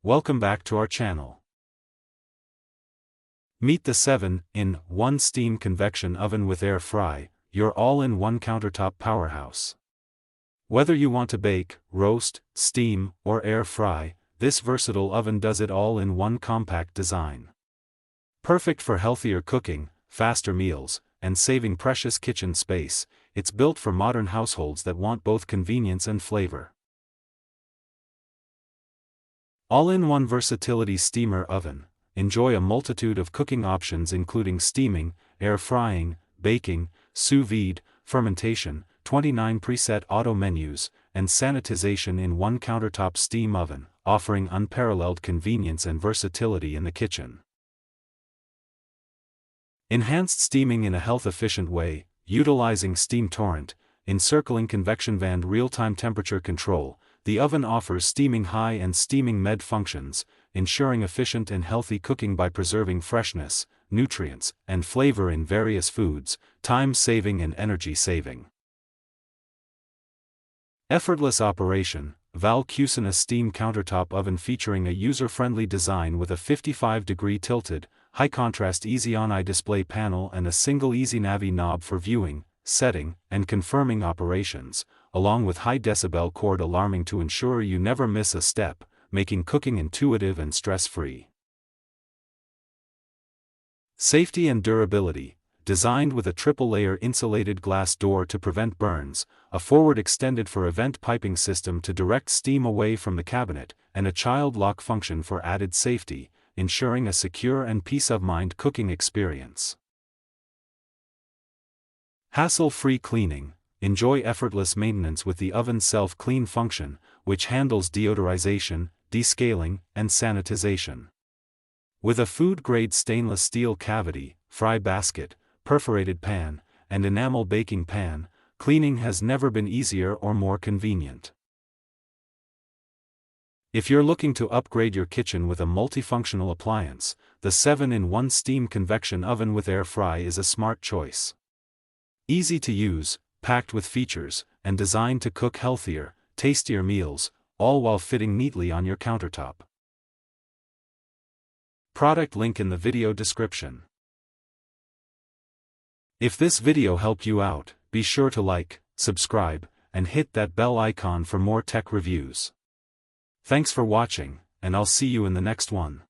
Welcome back to our channel. Meet the 7-in-1 steam convection oven with air fry, your all-in-one countertop powerhouse. Whether you want to bake, roast, steam, or air fry, this versatile oven does it all in one compact design. Perfect for healthier cooking, faster meals, and saving precious kitchen space, it's built for modern households that want both convenience and flavor. All-in-one Versatility Steamer Oven. Enjoy a multitude of cooking options including steaming, air frying, baking, sous vide, fermentation, 29 preset auto menus, and sanitization in one countertop steam oven, offering unparalleled convenience and versatility in the kitchen. Enhanced steaming in a health-efficient way, utilizing Steam-Torrent, Encircling-Convectionvand real-time temperature control. The oven offers steaming high and steaming med functions, ensuring efficient and healthy cooking by preserving freshness, nutrients, and flavor in various foods, time-saving and energy-saving. Effortless Operation. VAL CUCINA steam countertop oven featuring a user-friendly design with a 55-degree tilted, high-contrast EasyOnEye display panel and a single EasyNavi knob for viewing, setting, and confirming operations, along with high-decibel chord alarming to ensure you never miss a step, making cooking intuitive and stress-free. Safety and durability. Designed with a triple-layer insulated glass door to prevent burns, a forward extended for event piping system to direct steam away from the cabinet, and a child lock function for added safety, ensuring a secure and peace-of-mind cooking experience. Hassle-free cleaning. Enjoy effortless maintenance with the oven's self-clean function, which handles deodorization, descaling, and sanitization. With a food-grade stainless steel cavity, fry basket, perforated pan, and enamel baking pan, cleaning has never been easier or more convenient. If you're looking to upgrade your kitchen with a multifunctional appliance, the 7-in-1 steam convection oven with air fry is a smart choice. Easy to use, packed with features, and designed to cook healthier, tastier meals, all while fitting neatly on your countertop. Product link in the video description. If this video helped you out, be sure to like, subscribe, and hit that bell icon for more tech reviews. Thanks for watching, and I'll see you in the next one.